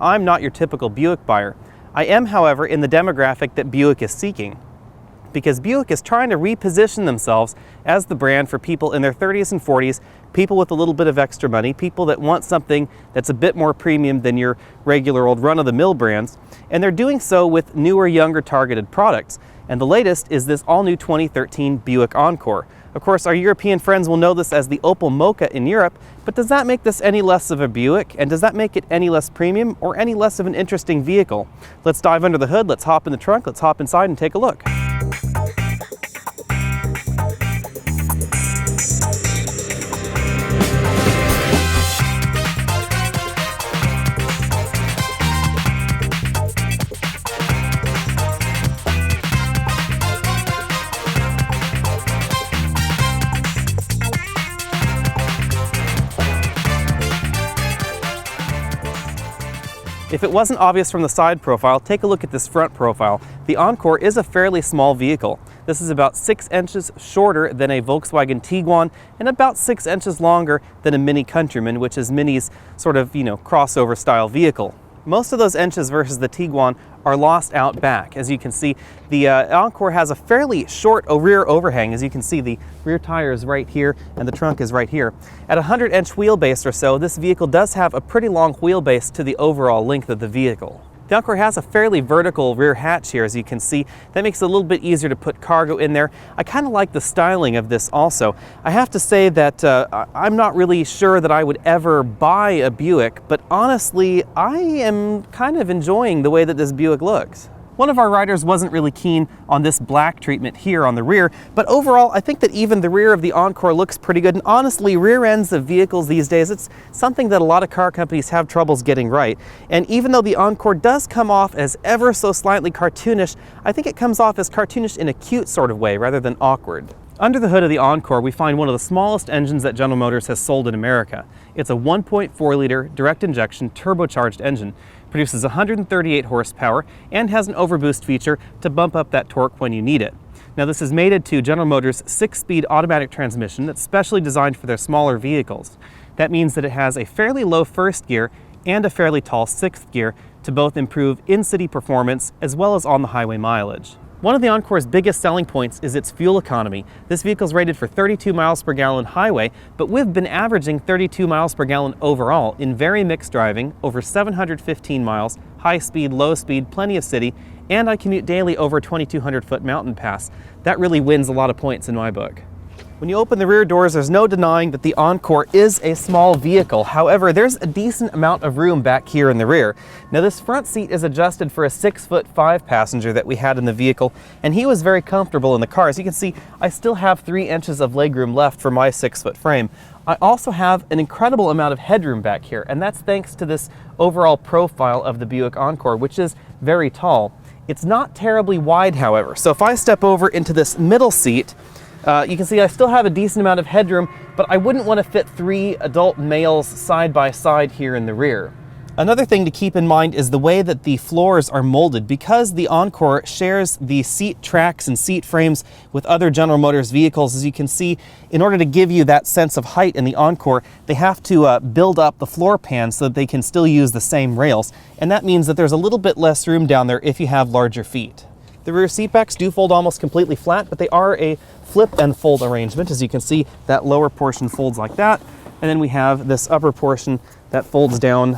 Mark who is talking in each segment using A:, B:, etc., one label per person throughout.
A: I'm not your typical Buick buyer. I am, however, in the demographic that Buick is seeking, because Buick is trying to reposition themselves as the brand for people in their 30s and 40s, people with a little bit of extra money, people that want something that's a bit more premium than your regular old run-of-the-mill brands, and they're doing so with newer, younger targeted products. And the latest is this all-new 2013 Buick Encore. Of course, our European friends will know this as the Opel Mocha in Europe, but does that make this any less of a Buick? And does that make it any less premium or any less of an interesting vehicle? Let's dive under the hood, let's hop in the trunk, let's hop inside and take a look. If it wasn't obvious from the side profile, take a look at this front profile. The Encore is a fairly small vehicle. This is about 6 inches shorter than a Volkswagen Tiguan and about 6 inches longer than a Mini Countryman, which is Mini's sort of, crossover style vehicle. Most of those inches versus the Tiguan are lost out back. As you can see, the Encore has a fairly short rear overhang. As you can see, the rear tire is right here and the trunk is right here. At a 100-inch wheelbase or so, this vehicle does have a pretty long wheelbase to the overall length of the vehicle. The Encore has a fairly vertical rear hatch here, as you can see. That makes it a little bit easier to put cargo in there. I kind of like the styling of this also. I have to say that I'm not really sure that I would ever buy a Buick, but honestly, I am kind of enjoying the way that this Buick looks. One of our riders wasn't really keen on this black treatment here on the rear, but overall I think that even the rear of the Encore looks pretty good. And honestly, rear ends of vehicles these days, it's something that a lot of car companies have troubles getting right. And even though the Encore does come off as ever so slightly cartoonish, I think it comes off as cartoonish in a cute sort of way rather than awkward. Under the hood of the Encore, we find one of the smallest engines that General Motors has sold in America. It's a 1.4-liter direct injection turbocharged engine. Produces 138 horsepower and has an overboost feature to bump up that torque when you need it. Now, this is mated to General Motors' 6-speed automatic transmission that's specially designed for their smaller vehicles. That means that it has a fairly low first gear and a fairly tall sixth gear to both improve in-city performance as well as on the highway mileage. One of the Encore's biggest selling points is its fuel economy. This vehicle is rated for 32 miles per gallon highway, but we've been averaging 32 miles per gallon overall in very mixed driving, over 715 miles, high speed, low speed, plenty of city, and I commute daily over a 2,200-foot mountain pass. That really wins a lot of points in my book. When you open the rear doors, there's no denying that the Encore is a small vehicle. However, there's a decent amount of room back here in the rear. Now, this front seat is adjusted for a 6'5" passenger that we had in the vehicle, and he was very comfortable in the car. As you can see, I still have 3 inches of legroom left for my 6-foot frame. I also have an incredible amount of headroom back here, and that's thanks to this overall profile of the Buick Encore, which is very tall. It's not terribly wide, however. So if I step over into this middle seat, you can see I still have a decent amount of headroom, but I wouldn't want to fit 3 adult males side by side here in the rear. Another thing to keep in mind is the way that the floors are molded. Because the Encore shares the seat tracks and seat frames with other General Motors vehicles, as you can see, in order to give you that sense of height in the Encore, they have to build up the floor pan so that they can still use the same rails. And that means that there's a little bit less room down there if you have larger feet. The rear seat backs do fold almost completely flat, but they are a flip and fold arrangement. As you can see, that lower portion folds like that, and then we have this upper portion that folds down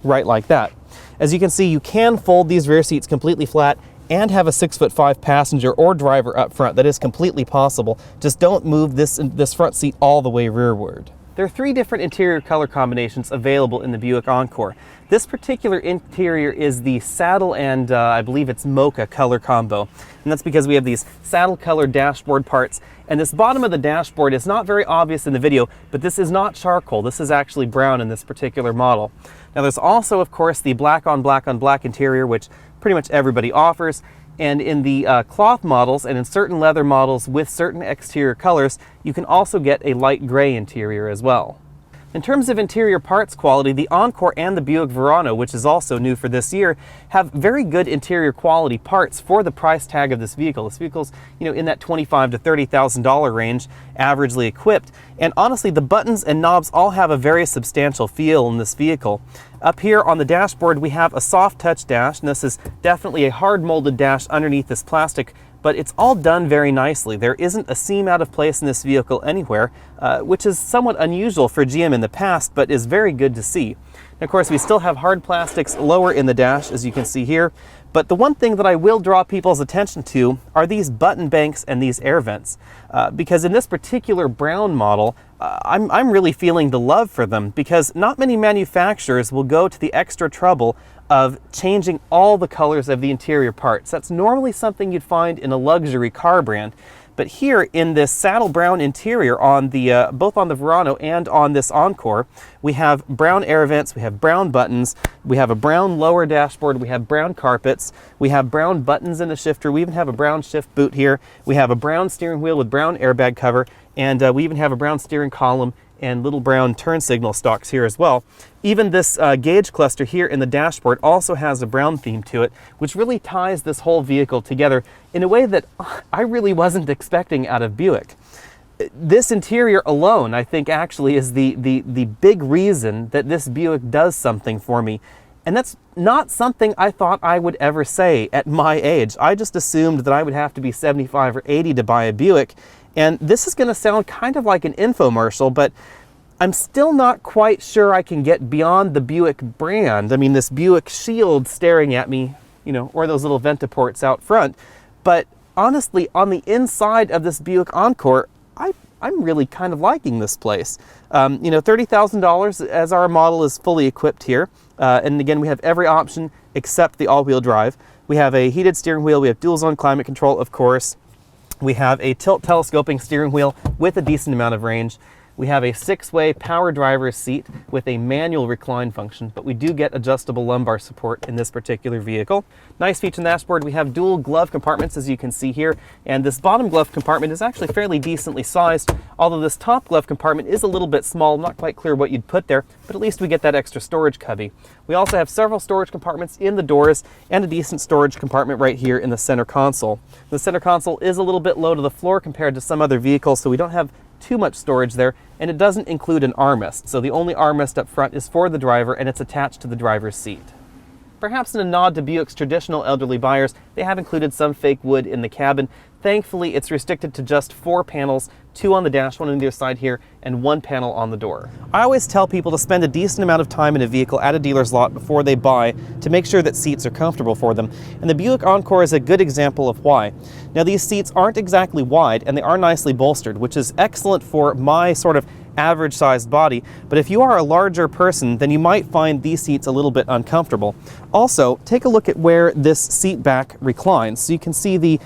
A: right like that. As you can see, you can fold these rear seats completely flat and have a 6'5" passenger or driver up front. That is completely possible. Just don't move this front seat all the way rearward. There are 3 different interior color combinations available in the Buick Encore. This particular interior is the saddle and I believe it's mocha color combo. And that's because we have these saddle color dashboard parts. And this bottom of the dashboard is not very obvious in the video, but this is not charcoal. This is actually brown in this particular model. Now, there's also, of course, the black on black on black interior, which pretty much everybody offers. And in the cloth models and in certain leather models with certain exterior colors, you can also get a light gray interior as well. In terms of interior parts quality, the Encore and the Buick Verano, which is also new for this year, have very good interior quality parts for the price tag of this vehicle. This vehicle's, in that $25,000 to $30,000 range, averagely equipped. And honestly, the buttons and knobs all have a very substantial feel in this vehicle. Up here on the dashboard, we have a soft touch dash, and this is definitely a hard molded dash underneath this plastic, but it's all done very nicely. There isn't a seam out of place in this vehicle anywhere, which is somewhat unusual for GM in the past, but is very good to see. And of course, we still have hard plastics lower in the dash, as you can see here. But the one thing that I will draw people's attention to are these button banks and these air vents. Because in this particular brown model, I'm really feeling the love for them, because not many manufacturers will go to the extra trouble of changing all the colors of the interior parts. That's normally something you'd find in a luxury car brand. But here in this saddle brown interior on the both on the Verano and on this Encore, we have brown air vents, we have brown buttons, we have a brown lower dashboard, we have brown carpets, we have brown buttons in the shifter, we even have a brown shift boot here, we have a brown steering wheel with brown airbag cover, and we even have a brown steering column and little brown turn signal stalks here as well. Even this gauge cluster here in the dashboard also has a brown theme to it, which really ties this whole vehicle together in a way that I really wasn't expecting out of Buick. This interior alone, I think, actually is the big reason that this Buick does something for me. And that's not something I thought I would ever say at my age. I just assumed that I would have to be 75 or 80 to buy a Buick. And this is going to sound kind of like an infomercial, but I'm still not quite sure I can get beyond the Buick brand. I mean, this Buick shield staring at me, or those little Ventaports out front. But honestly, on the inside of this Buick Encore, I'm really kind of liking this place. $30,000 as our model is fully equipped here. And again, we have every option except the all-wheel drive. We have a heated steering wheel. We have dual zone climate control, of course. We have a tilt telescoping steering wheel with a decent amount of range. We have a 6-way power driver's seat with a manual recline function, but we do get adjustable lumbar support in this particular vehicle. Nice feature in the dashboard, we have dual glove compartments, as you can see here, and this bottom glove compartment is actually fairly decently sized, although this top glove compartment is a little bit small. I'm not quite clear what you'd put there, but at least we get that extra storage cubby. We also have several storage compartments in the doors and a decent storage compartment right here in the center console. The center console is a little bit low to the floor compared to some other vehicles, so we don't have too much storage there, and it doesn't include an armrest. So the only armrest up front is for the driver, and it's attached to the driver's seat. Perhaps in a nod to Buick's traditional elderly buyers, they have included some fake wood in the cabin. Thankfully, it's restricted to just 4 panels, 2 on the dash, 1 on either side here, and 1 panel on the door. I always tell people to spend a decent amount of time in a vehicle at a dealer's lot before they buy to make sure that seats are comfortable for them, and the Buick Encore is a good example of why. Now, these seats aren't exactly wide, and they are nicely bolstered, which is excellent for my sort of average sized body, but if you are a larger person, then you might find these seats a little bit uncomfortable. Also, take a look at where this seat back reclines. So you can see the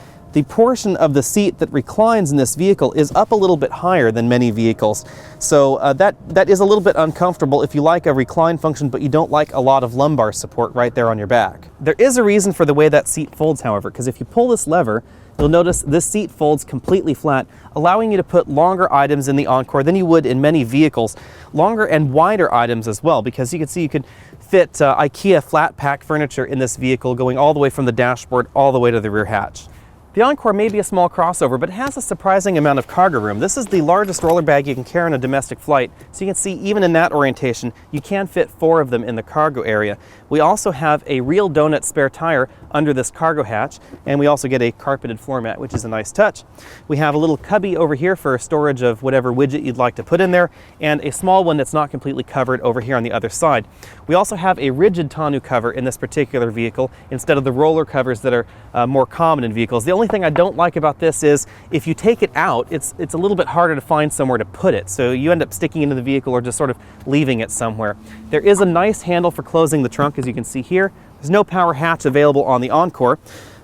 A: portion of the seat that reclines in this vehicle is up a little bit higher than many vehicles. So that is a little bit uncomfortable if you like a recline function, but you don't like a lot of lumbar support right there on your back. There is a reason for the way that seat folds, however, because if you pull this lever, you'll notice this seat folds completely flat, allowing you to put longer items in the Encore than you would in many vehicles. Longer and wider items as well, because you can see you could fit IKEA flat pack furniture in this vehicle, going all the way from the dashboard all the way to the rear hatch. The Encore may be a small crossover, but it has a surprising amount of cargo room. This is the largest roller bag you can carry on a domestic flight, so you can see even in that orientation, you can fit 4 of them in the cargo area. We also have a real donut spare tire under this cargo hatch, and we also get a carpeted floor mat, which is a nice touch. We have a little cubby over here for storage of whatever widget you'd like to put in there, and a small one that's not completely covered over here on the other side. We also have a rigid tonneau cover in this particular vehicle instead of the roller covers that are more common in vehicles. The only thing I don't like about this is if you take it out, it's a little bit harder to find somewhere to put it. So you end up sticking into the vehicle or just sort of leaving it somewhere. There is a nice handle for closing the trunk, as you can see here. There's no power hatch available on the Encore,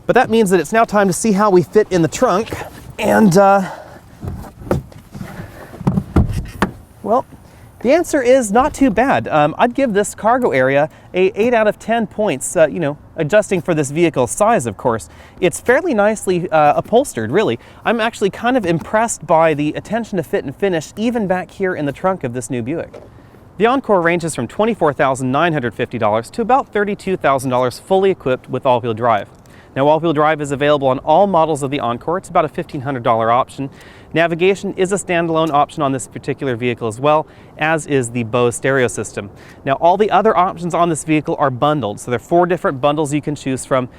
A: but that means that it's now time to see how we fit in the trunk. And well, the answer is not too bad. I'd give this cargo area a 8 out of 10 points, adjusting for this vehicle's size, of course. It's fairly nicely upholstered, really. I'm actually kind of impressed by the attention to fit and finish, even back here in the trunk of this new Buick. The Encore ranges from $24,950 to about $32,000 fully equipped with all-wheel drive. Now, all-wheel drive is available on all models of the Encore. It's about a $1,500 option. Navigation is a standalone option on this particular vehicle as well, as is the Bose stereo system. Now, all the other options on this vehicle are bundled. So there are 4 different bundles you can choose from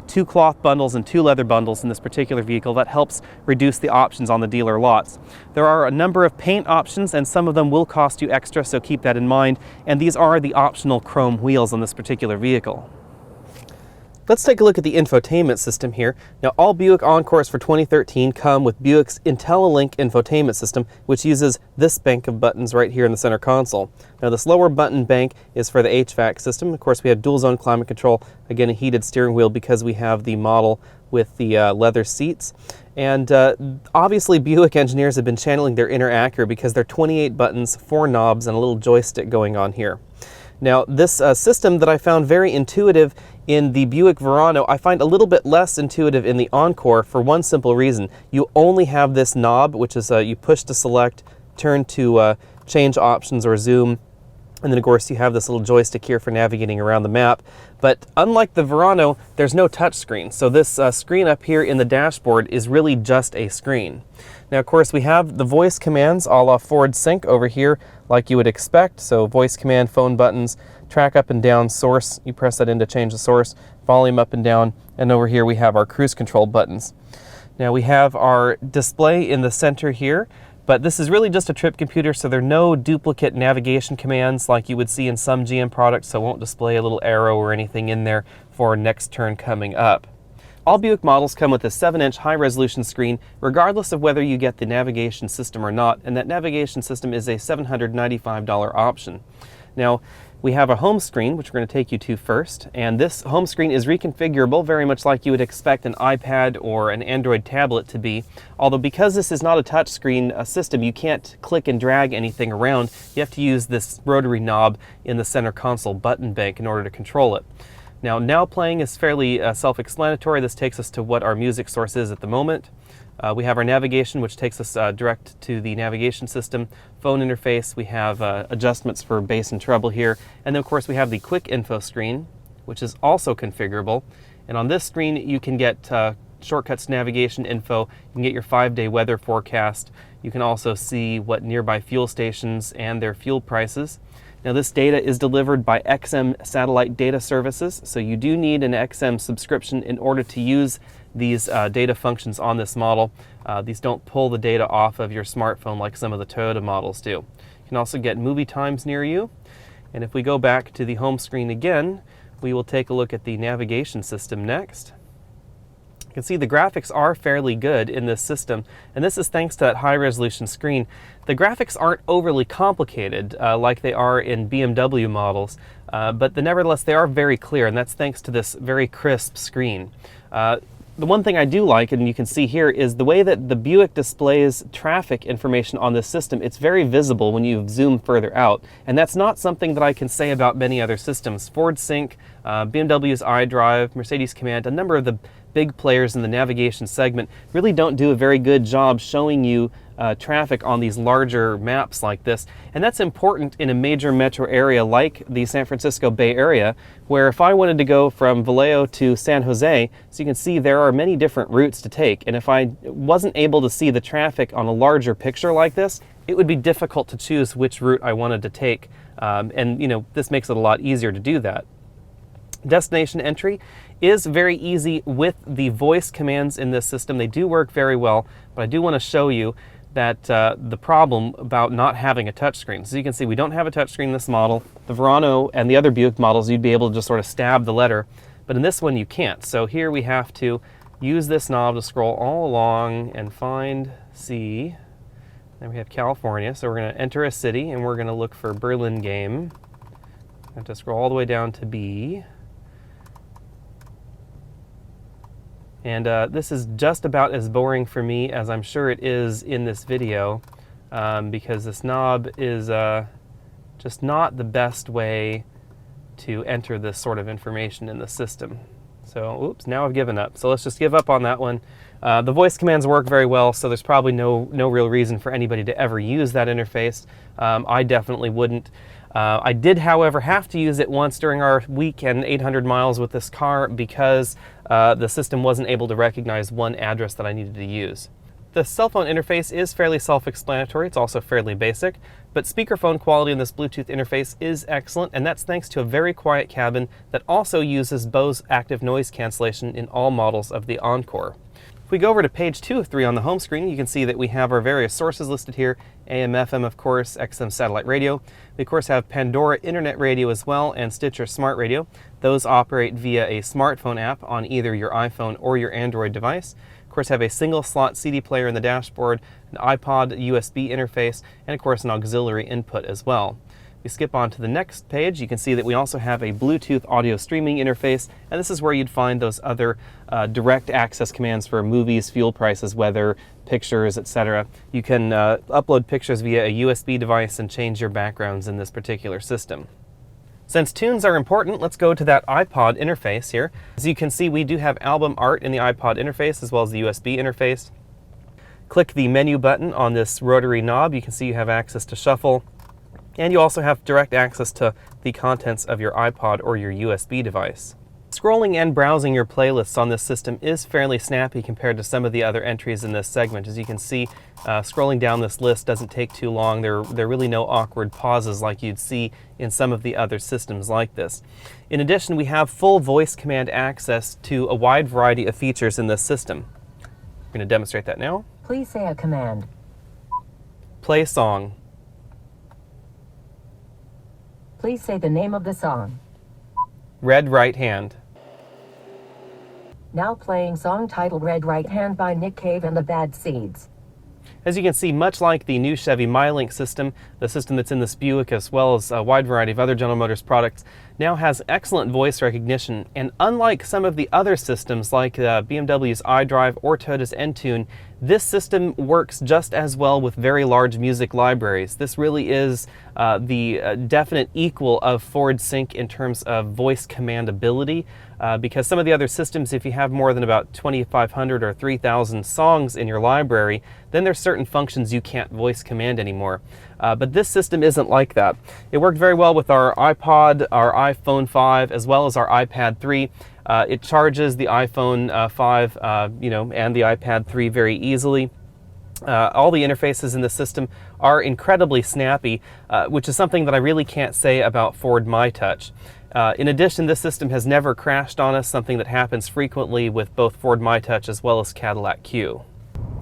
A: 2 cloth bundles and 2 leather bundles in this particular vehicle. That helps reduce the options on the dealer lots. There are a number of paint options, and some of them will cost you extra, so keep that in mind. And these are the optional chrome wheels on this particular vehicle. Let's take a look at the infotainment system here. Now, all Buick Encores for 2013 come with Buick's IntelliLink infotainment system, which uses this bank of buttons right here in the center console. Now, this lower button bank is for the HVAC system. Of course, we have dual zone climate control, again a heated steering wheel because we have the model with the leather seats. And obviously Buick engineers have been channeling their inner Acura because there are 28 buttons, 4 knobs, and a little joystick going on here. Now, this system that I found very intuitive in the Buick Verano, I find a little bit less intuitive in the Encore for one simple reason. You only have this knob, which is you push to select, turn to change options or zoom, and then of course you have this little joystick here for navigating around the map. But unlike the Verano, there's no touch screen. So this screen up here in the dashboard is really just a screen. Now, of course, we have the voice commands a la Ford Sync over here, like you would expect. So voice command, phone buttons, track up and down, source, you press that in to change the source, volume up and down, and over here we have our cruise control buttons. Now, we have our display in the center here, but this is really just a trip computer, so there are no duplicate navigation commands like you would see in some GM products, so it won't display a little arrow or anything in there for next turn coming up. All Buick models come with a 7-inch high-resolution screen, regardless of whether you get the navigation system or not, and that navigation system is a $795 option. Now, we have a home screen, which we're going to take you to first, and this home screen is reconfigurable, very much like you would expect an iPad or an Android tablet to be, although because this is not a touchscreen system, you can't click and drag anything around. You have to use this rotary knob in the center console button bank in order to control it. Now playing is fairly self-explanatory. This takes us to what our music source is at the moment. We have our navigation, which takes us direct to the navigation system. Phone interface, we have adjustments for bass and treble here. And then of course we have the quick info screen, which is also configurable. And on this screen you can get shortcuts navigation info. You can get your 5-day weather forecast. You can also see what nearby fuel stations and their fuel prices. Now, this data is delivered by XM satellite data services, so you do need an XM subscription in order to use these data functions on this model. These don't pull the data off of your smartphone like some of the Toyota models do. You can also get movie times near you. And if we go back to the home screen again, we will take a look at the navigation system next. You can see the graphics are fairly good in this system, and this is thanks to that high-resolution screen. The graphics aren't overly complicated like they are in BMW models, but nevertheless they are very clear, and that's thanks to this very crisp screen. The one thing I do like, and you can see here, is the way that the Buick displays traffic information on this system. It's very visible when you zoom further out, and that's not something that I can say about many other systems. Ford Sync, BMW's iDrive, Mercedes Command, a number of the big players in the navigation segment really don't do a very good job showing you traffic on these larger maps like this. And that's important in a major metro area like the San Francisco Bay Area, where if I wanted to go from Vallejo to San Jose, so you can see there are many different routes to take, and if I wasn't able to see the traffic on a larger picture like this, it would be difficult to choose which route I wanted to take. And you know, this makes it a lot easier to do that. Destination entry is very easy with the voice commands in this system. They do work very well, but I do want to show you that the problem about not having a touchscreen. So you can see we don't have a touchscreen in this model. The Verano and the other Buick models, you'd be able to just sort of stab the letter, but in this one you can't. So here we have to use this knob to scroll all along and find C. Then we have California, so we're going to enter a city and we're going to look for Burlingame. I have to scroll all the way down to B. And this is just about as boring for me as I'm sure it is in this video, because this knob is just not the best way to enter this sort of information in the system. So, oops, now I've given up. So let's just give up on that one. The voice commands work very well, so there's probably no real reason for anybody to ever use that interface. I definitely wouldn't. I did, however, have to use it once during our week and 800 miles with this car because the system wasn't able to recognize one address that I needed to use. The cell phone interface is fairly self-explanatory. It's also fairly basic, but speakerphone quality in this Bluetooth interface is excellent, and that's thanks to a very quiet cabin that also uses Bose active noise cancellation in all models of the Encore. If we go over to page 2 of 3 on the home screen, you can see that we have our various sources listed here. AM, FM, of course, XM satellite radio. We, of course, have Pandora Internet Radio as well, and Stitcher Smart Radio. Those operate via a smartphone app on either your iPhone or your Android device. Of course, have a single slot CD player in the dashboard, an iPod USB interface, and of course an auxiliary input as well. If you skip on to the next page, you can see that we also have a Bluetooth audio streaming interface, and this is where you'd find those other direct access commands for movies, fuel prices, weather, pictures, etc. You can upload pictures via a USB device and change your backgrounds in this particular system. Since tunes are important, let's go to that iPod interface here. As you can see, we do have album art in the iPod interface as well as the USB interface. Click the menu button on this rotary knob. You can see you have access to shuffle, and you also have direct access to the contents of your iPod or your USB device. Scrolling and browsing your playlists on this system is fairly snappy compared to some of the other entries in this segment. As you can see, scrolling down this list doesn't take too long. There are really no awkward pauses like you'd see in some of the other systems like this. In addition, we have full voice command access to a wide variety of features in this system. I'm going to demonstrate that now.
B: Please say a command.
A: Play song.
B: Please say the name of the song.
A: Red Right Hand.
B: Now playing song titled Red Right Hand by Nick Cave and the Bad Seeds.
A: As you can see, much like the new Chevy MyLink system, the system that's in this Buick as well as a wide variety of other General Motors products now has excellent voice recognition, and unlike some of the other systems like BMW's iDrive or Toyota's Entune, this system works just as well with very large music libraries. This really is the definite equal of Ford Sync in terms of voice command ability, because some of the other systems, if you have more than about 2,500 or 3,000 songs in your library, then there's certain functions you can't voice command anymore. But this system isn't like that. It worked very well with our iPod, our iPhone 5, as well as our iPad 3. It charges the iPhone 5 and the iPad 3 very easily. All the interfaces in the system are incredibly snappy, which is something that I really can't say about Ford MyTouch. In addition, this system has never crashed on us, something that happens frequently with both Ford MyTouch as well as Cadillac Q.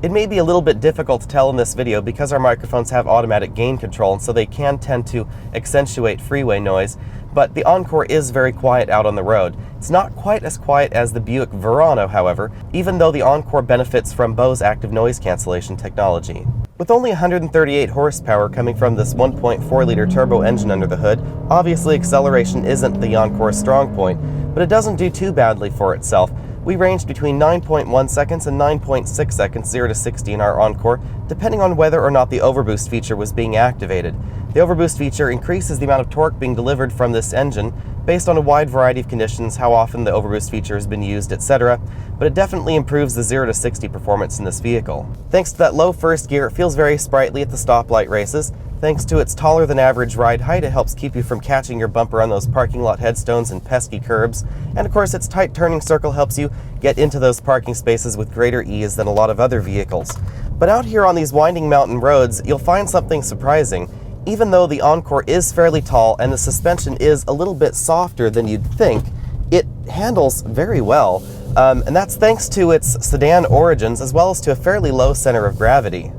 C: It may be a little bit difficult to tell in this video because our microphones have automatic gain control, and so they can tend to accentuate freeway noise, but the Encore is very quiet out on the road. It's not quite as quiet as the Buick Verano, however, even though the Encore benefits from Bose active noise cancellation technology. With only 138 horsepower coming from this 1.4-liter turbo engine under the hood, obviously acceleration isn't the Encore's strong point, but it doesn't do too badly for itself. We ranged between 9.1 seconds and 9.6 seconds 0 to 60 in our Encore, depending on whether or not the overboost feature was being activated. The overboost feature increases the amount of torque being delivered from this engine based on a wide variety of conditions, how often the overboost feature has been used, etc., but it definitely improves the 0 to 60 performance in this vehicle. Thanks to that low first gear, it feels very sprightly at the stoplight races. Thanks to its taller than average ride height, it helps keep you from catching your bumper on those parking lot headstones and pesky curbs. And of course, its tight turning circle helps you get into those parking spaces with greater ease than a lot of other vehicles. But out here on these winding mountain roads, you'll find something surprising. Even though the Encore is fairly tall and the suspension is a little bit softer than you'd think, it handles very well. And that's thanks to its sedan origins as well as to a fairly low center of gravity.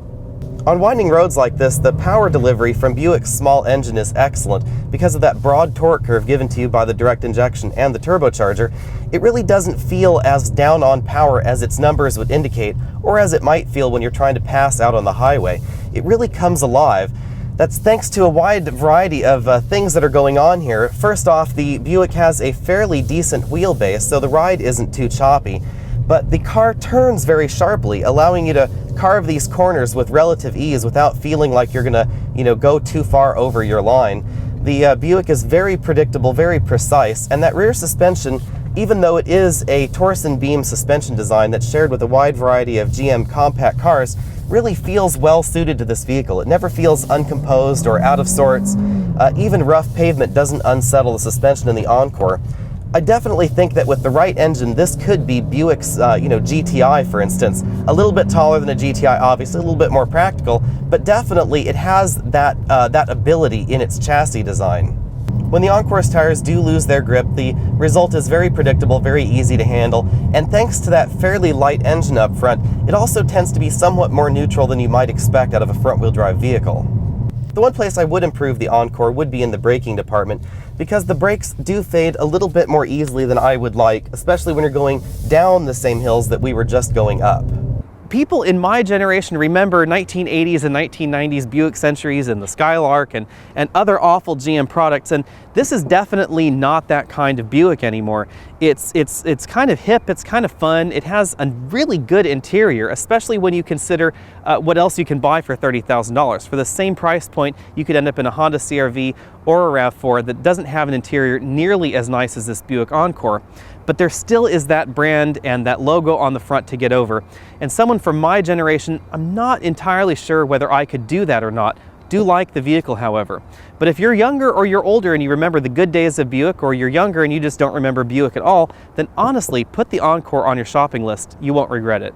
C: On winding roads like this, the power delivery from Buick's small engine is excellent because of that broad torque curve given to you by the direct injection and the turbocharger. It really doesn't feel as down on power as its numbers would indicate, or as it might feel when you're trying to pass out on the highway. It really comes alive. That's thanks to a wide variety of things that are going on here. First off, the Buick has a fairly decent wheelbase, so the ride isn't too choppy. But the car turns very sharply, allowing you to carve these corners with relative ease without feeling like you're gonna, go too far over your line. The Buick is very predictable, very precise, and that rear suspension Even though it is a torsion beam suspension design that's shared with a wide variety of GM compact cars, really feels well suited to this vehicle. It never feels uncomposed or out of sorts. Even rough pavement doesn't unsettle the suspension in the Encore. I definitely think that with the right engine, this could be Buick's, GTI, for instance. A little bit taller than a GTI, obviously, a little bit more practical, but definitely it has that ability in its chassis design. When the Encore's tires do lose their grip, the result is very predictable, very easy to handle, and thanks to that fairly light engine up front, it also tends to be somewhat more neutral than you might expect out of a front-wheel drive vehicle. The one place I would improve the Encore would be in the braking department, because the brakes do fade a little bit more easily than I would like, especially when you're going down the same hills that we were just going up.
A: People in my generation remember 1980s and 1990s Buick Centuries and the Skylark and other awful GM products, and this is definitely not that kind of Buick anymore. It's kind of hip, it's kind of fun, it has a really good interior, especially when you consider what else you can buy for $30,000. For the same price point, you could end up in a Honda CR-V or a RAV4 that doesn't have an interior nearly as nice as this Buick Encore. But there still is that brand and that logo on the front to get over. And someone from my generation, I'm not entirely sure whether I could do that or not. Do like the vehicle, however. But if you're younger or you're older and you remember the good days of Buick, or you're younger and you just don't remember Buick at all, then honestly, put the Encore on your shopping list. You won't regret it.